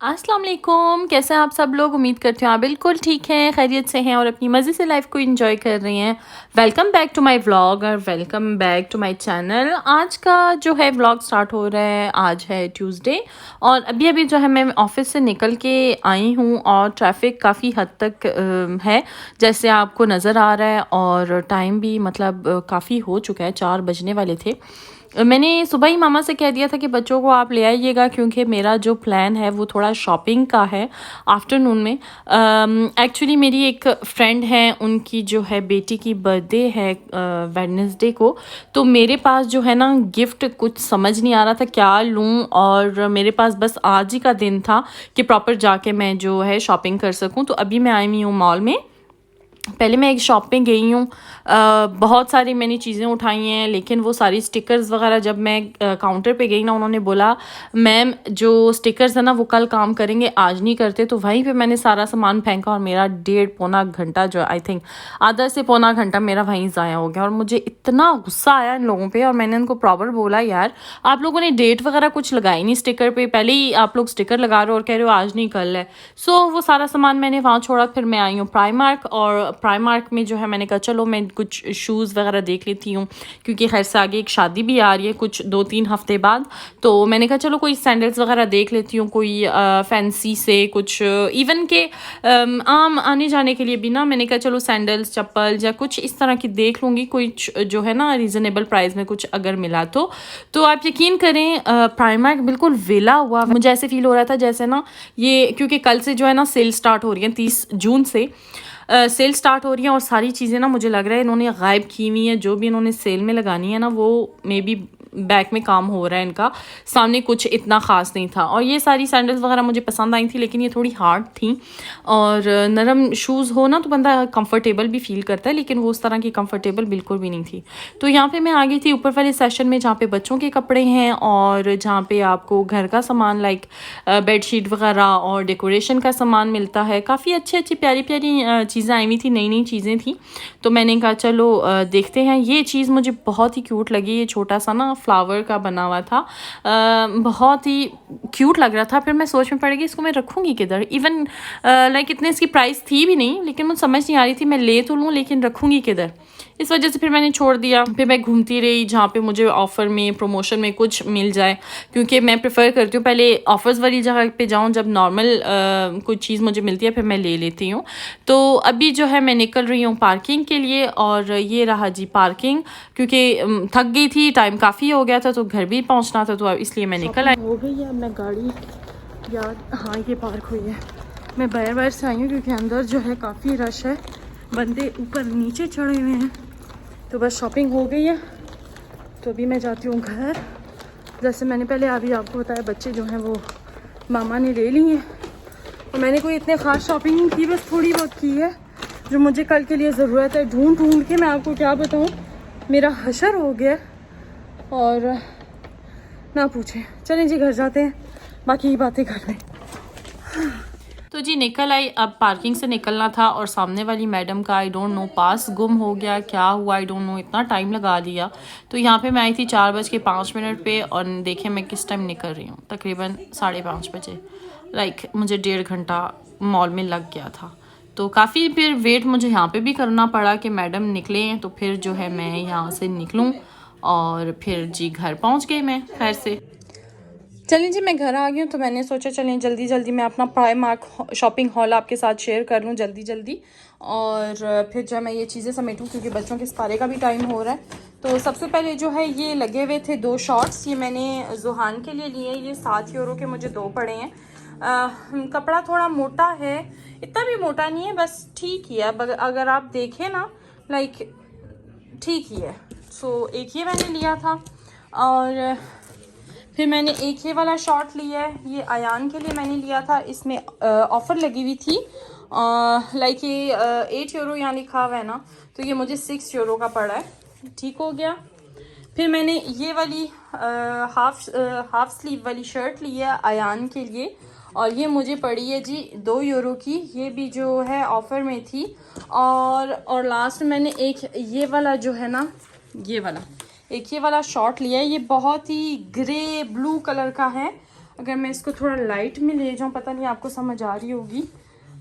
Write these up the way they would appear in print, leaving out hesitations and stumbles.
अस्सलाम वालेकुम, कैसे हैं आप सब लोग। उम्मीद करती हूँ आप बिल्कुल ठीक हैं, खैरियत से हैं और अपनी मज़े से लाइफ को एंजॉय कर रही हैं। Welcome back to my vlog और welcome back to my channel. आज का जो है व्लॉग स्टार्ट हो रहा है, आज है ट्यूसडे और अभी अभी जो है मैं ऑफ़िस से निकल के आई हूँ और ट्रैफिक काफ़ी हद तक है जैसे आपको नज़र आ रहा है और टाइम भी मतलब काफ़ी हो चुका है, 4 बजने वाले थे। मैंने सुबह ही मामा से कह दिया था कि बच्चों को आप ले आइएगा क्योंकि मेरा जो प्लान है वो थोड़ा शॉपिंग का है आफ्टरनून में। एक्चुअली मेरी एक फ्रेंड है, उनकी जो है बेटी की बर्थडे है वेडनेसडे को। तो मेरे पास जो है ना गिफ्ट कुछ समझ नहीं आ रहा था क्या लूँ, और मेरे पास बस आज ही का दिन था कि प्रॉपर जाके मैं जो है शॉपिंग कर सकूँ। तो अभी मैं आई हुई हूँ मॉल में। पहले मैं एक शॉप में गई हूँ, बहुत सारी मैंने चीज़ें उठाई हैं, लेकिन वो सारी स्टिकर्स वगैरह जब मैं काउंटर पे गई ना, उन्होंने बोला मैम जो स्टिकर्स है ना वो कल काम करेंगे, आज नहीं करते। तो वहीं पे मैंने सारा सामान फेंका और मेरा 1.5-पौना घंटा जो आई थिंक आधा से पौना घंटा मेरा वहीं ज़ाया हो गया। और मुझे इतना गुस्सा आया इन लोगों पर, और मैंने उनको प्रॉपर बोला यार आप लोगों ने डेट वगैरह कुछ लगाई नहीं स्टिकर पे, पहले ही आप लोग स्टिकर लगा रहे हो और कह रहे हो आज नहीं कल है। सो वो सारा सामान मैंने वहाँ छोड़ा। फिर मैं आई हूँ प्राइमार्क, और प्राइमार्क में जो है मैंने कहा चलो मैं कुछ शूज़ वगैरह देख लेती हूँ क्योंकि खैर से आगे एक शादी भी आ रही है कुछ 2-3 हफ्ते बाद। तो मैंने कहा चलो कोई सैंडल्स वगैरह देख लेती हूँ, कोई फैंसी से कुछ इवन के आम आने जाने के लिए भी ना, मैंने कहा चलो सैंडल्स चप्पल या कुछ इस तरह की देख लूँगी, कुछ जो है ना रीज़नेबल प्राइस में कुछ अगर मिला तो आप यकीन करें प्राइमार्क बिल्कुल वेला हुआ। मुझे ऐसे फील हो रहा था जैसे ना ये, क्योंकि कल से जो है ना सेल स्टार्ट हो रही है, 30 जून से सेल स्टार्ट हो रही है और सारी चीज़ें ना मुझे लग रहा है इन्होंने गायब की हुई है। जो भी इन्होंने सेल में लगानी है ना वो मे बी बैक में काम हो रहा है इनका, सामने कुछ इतना ख़ास नहीं था। और ये सारी सैंडल्स वगैरह मुझे पसंद आई थी, लेकिन ये थोड़ी हार्ड थी और नरम शूज़ हो ना तो बंदा कंफर्टेबल भी फील करता है, लेकिन वो उस तरह की कंफर्टेबल बिल्कुल भी नहीं थी। तो यहाँ पे मैं आ गई थी ऊपर वाले सेशन में जहाँ पे बच्चों के कपड़े हैं और जहाँ पे आपको घर का सामान लाइक बेडशीट वगैरह और डेकोरेशन का सामान मिलता है। काफ़ी अच्छी अच्छी प्यारी प्यारी चीज़ें आई हुई थी, नई नई चीज़ें थी। तो मैंने कहा चलो देखते हैं। ये चीज़ मुझे बहुत ही क्यूट लगी, ये छोटा सा ना फ्लावर का बना हुआ था, बहुत ही क्यूट लग रहा था। फिर मैं सोच में पड़ गई इसको मैं रखूँगी किधर। इवन लाइक इतने इसकी प्राइस थी भी नहीं, लेकिन मुझे समझ नहीं आ रही थी मैं ले तो लूँ लेकिन रखूँगी किधर। इस वजह से फिर मैंने छोड़ दिया। फिर मैं घूमती रही जहाँ पे मुझे ऑफ़र में प्रमोशन में कुछ मिल जाए, क्योंकि मैं प्रेफर करती हूँ पहले ऑफ़र्स वाली जगह पे जाऊँ, जब नॉर्मल कुछ चीज़ मुझे मिलती है फिर मैं ले लेती हूँ। तो अभी जो है मैं निकल रही हूँ पार्किंग के लिए, और ये रहा जी पार्किंग, क्योंकि थक गई थी, टाइम काफ़ी हो गया था तो घर भी पहुँचना था, तो इसलिए मैं निकल आई। हो गई है अब मैं गाड़ी, यार हाँ ये पार्क हुई है। मैं बाहर से आई हूँ क्योंकि अंदर जो है काफ़ी रश है, बंदे ऊपर नीचे चढ़े हुए हैं। तो बस शॉपिंग हो गई है, तो अभी मैं जाती हूँ घर। जैसे मैंने पहले अभी आपको बताया बच्चे जो हैं वो मामा ने ले ली हैं, और मैंने कोई इतने ख़ास शॉपिंग नहीं की, बस थोड़ी बहुत की है जो मुझे कल के लिए ज़रूरत है। ढूंढ ढूंढ के मैं आपको क्या बताऊँ, मेरा हशर हो गया और ना पूछें। चलें जी घर जाते हैं, बाकी की बातें घर में। तो जी निकल आई। अब पार्किंग से निकलना था और सामने वाली मैडम का आई डोंट नो पास गुम हो गया, क्या हुआ आई डोंट नो, इतना टाइम लगा दिया। तो यहाँ पे मैं आई थी 4:05 पे, और देखें मैं किस टाइम निकल रही हूँ, तकरीबन 5:30 बजे। लाइक मुझे 1.5 घंटा मॉल में लग गया था। तो काफ़ी फिर वेट मुझे यहाँ पे भी करना पड़ा कि मैडम निकलें, तो फिर जो है मैं यहाँ से निकलूँ और फिर जी घर पहुँच गई मैं खैर से। चलिए जी मैं घर आ गई हूँ, तो मैंने सोचा चलें जल्दी जल्दी मैं अपना प्राइमार्क शॉपिंग हॉल आपके साथ शेयर कर लूँ जल्दी जल्दी, और फिर जो मैं ये चीज़ें समेटूँ क्योंकि बच्चों के सपारे का भी टाइम हो रहा है। तो सबसे पहले जो है ये लगे हुए थे 2 शॉर्ट्स, ये मैंने जुहान के लिए लिए, ये 7 यूरो के मुझे 2 पड़े हैं। कपड़ा थोड़ा मोटा है, इतना भी मोटा नहीं है, बस ठीक ही है। अगर आप देखें ना लाइक ठीक ही है। सो एक ये मैंने लिया था, और फिर मैंने एक ये वाला शॉर्ट लिया है, ये अयान के लिए मैंने लिया था, इसमें ऑफ़र लगी हुई थी लाइक ये 8 यूरो यहाँ लिखा हुआ है ना, तो ये मुझे 6 यूरो का पड़ा है, ठीक हो गया। फिर मैंने ये वाली हाफ स्लीव वाली शर्ट ली है अयान के लिए, और ये मुझे पड़ी है जी 2 यूरो की, ये भी जो है ऑफ़र में थी। और लास्ट में मैंने एक ये वाला जो है ना, ये वाला शॉर्ट लिया है, ये बहुत ही ग्रे ब्लू कलर का है, अगर मैं इसको थोड़ा लाइट में ले जाऊँ, पता नहीं आपको समझ आ रही होगी,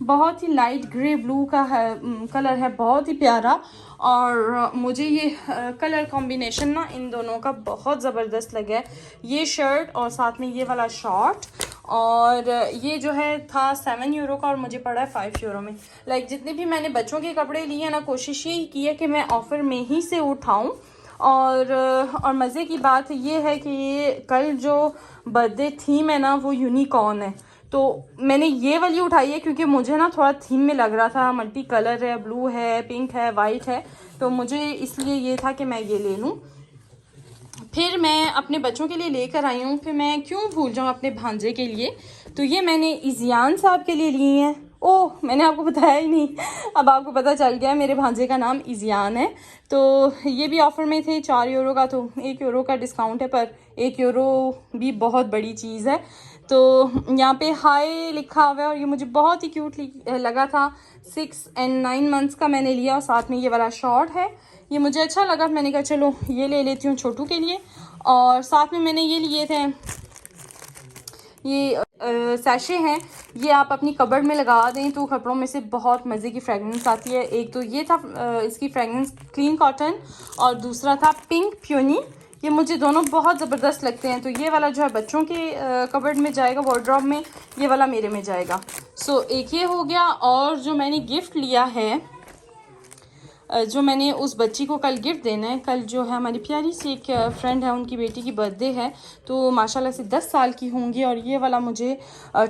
बहुत ही लाइट ग्रे ब्लू का है, कलर है, बहुत ही प्यारा। और मुझे ये कलर कॉम्बिनेशन ना इन दोनों का बहुत ज़बरदस्त लगा है, ये शर्ट और साथ में ये वाला शॉर्ट। और ये जो है था 7 यूरो का और मुझे पड़ा है 5 यूरो में। लाइक जितने भी मैंने बच्चों के कपड़े लिए ना, कोशिश यही की है कि मैं ऑफ़र में ही से उठाऊं। और मज़े की बात ये है कि ये कल जो बर्थडे थीम है ना वो यूनिकॉर्न है, तो मैंने ये वाली उठाई है क्योंकि मुझे ना थोड़ा थीम में लग रहा था, मल्टी कलर है, ब्लू है, पिंक है, वाइट है, तो मुझे इसलिए ये था कि मैं ये ले लूँ। फिर मैं अपने बच्चों के लिए लेकर आई हूँ, फिर मैं क्यों भूल जाऊँ अपने भांजे के लिए, तो ये मैंने इज़ियान साहब के लिए लिए हैं। ओह, मैंने आपको बताया ही नहीं, अब आपको पता चल गया, मेरे भांजे का नाम इज़ियान है। तो ये भी ऑफ़र में थे 4 यूरो का, तो 1 यूरो का डिस्काउंट है, पर 1 यूरो भी बहुत बड़ी चीज़ है। तो यहाँ पे हाय लिखा हुआ है और ये मुझे बहुत ही क्यूट लगा था। 6 और 9 मंथ्स का मैंने लिया और साथ में ये वाला शॉर्ट है, ये मुझे अच्छा लगा, मैंने कहा चलो ये ले लेती हूँ छोटू के लिए। और साथ में मैंने ये लिए थे, ये सैशे हैं, ये आप अपनी कबर्ड में लगा दें तो कपड़ों में से बहुत मज़े की फ्रेगरेंस आती है। एक तो ये था इसकी फ्रेगरेंस क्लीन कॉटन और दूसरा था पिंक प्यूनी, ये मुझे दोनों बहुत ज़बरदस्त लगते हैं। तो ये वाला जो है बच्चों के कबर्ड में जाएगा, वार्डरोब में, ये वाला मेरे में जाएगा। सो एक ये हो गया। और जो मैंने गिफ्ट लिया है, जो मैंने उस बच्ची को कल गिफ्ट देना है, कल जो है हमारी प्यारी सी एक फ्रेंड है, उनकी बेटी की बर्थडे है, तो माशाल्लाह से 10 साल की होंगी। और ये वाला मुझे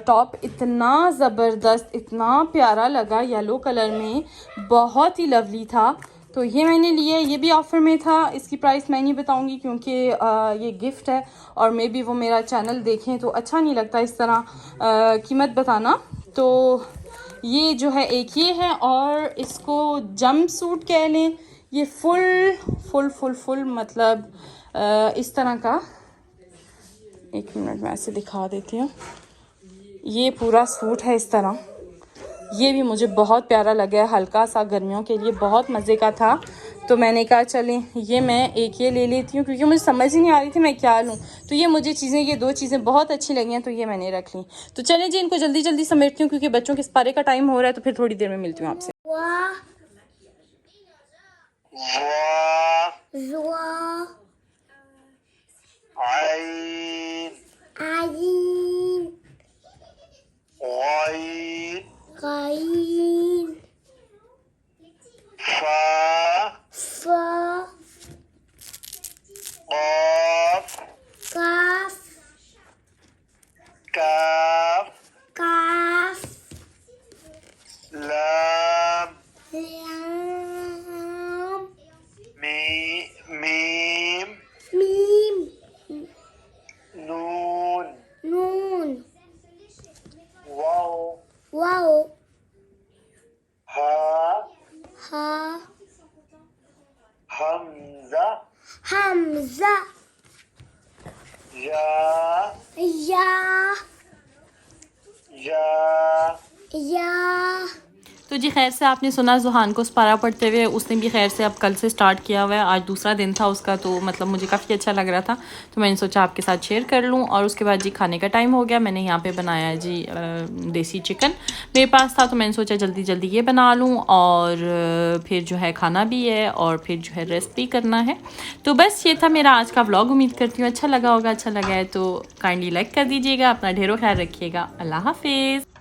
टॉप इतना ज़बरदस्त, इतना प्यारा लगा, येलो कलर में, बहुत ही लवली था, तो ये मैंने लिया। ये भी ऑफ़र में था, इसकी प्राइस मैं नहीं बताऊंगी क्योंकि ये गिफ्ट है और मे बी वो मेरा चैनल देखें तो अच्छा नहीं लगता इस तरह कीमत बताना। तो ये जो है एक ये है, और इसको जंप सूट कह लें, ये फुल मतलब इस तरह का, एक मिनट मैं ऐसे दिखा देती हूँ, ये पूरा सूट है इस तरह, ये भी मुझे बहुत प्यारा लगा है, हल्का सा गर्मियों के लिए बहुत मज़े का था। तो मैंने कहा चलें ये मैं एक ये ले लेती हूँ क्योंकि मुझे समझ ही नहीं आ रही थी मैं क्या लूँ, तो ये मुझे चीज़ें, ये 2 चीज़ें बहुत अच्छी लगी हैं, तो ये मैंने रख ली। तो चलें जी, इनको जल्दी जल्दी समेटती हूँ क्योंकि बच्चों के सपारे का टाइम हो रहा है, तो फिर थोड़ी देर में मिलती हूँ आपसे। हमजा या तो जी खैर से आपने सुना जुहान को सपारा पढ़ते हुए, उसने भी खैर से अब कल से स्टार्ट किया हुआ है, आज दूसरा दिन था उसका, तो मतलब मुझे काफ़ी अच्छा लग रहा था, तो मैंने सोचा आपके साथ शेयर कर लूँ। और उसके बाद जी खाने का टाइम हो गया, मैंने यहाँ पे बनाया जी देसी चिकन मेरे पास था, तो मैंने सोचा जल्दी जल्दी ये बना लूँ और फिर जो है खाना भी है और फिर जो है रेस्ट भी करना है। तो बस ये था मेरा आज का व्लॉग, उम्मीद करती हूँ अच्छा लगा होगा। अच्छा लगा है तो काइंडली लाइक कर दीजिएगा, अपना ढेरों ख्याल रखिएगा। अल्लाह हाफिज़।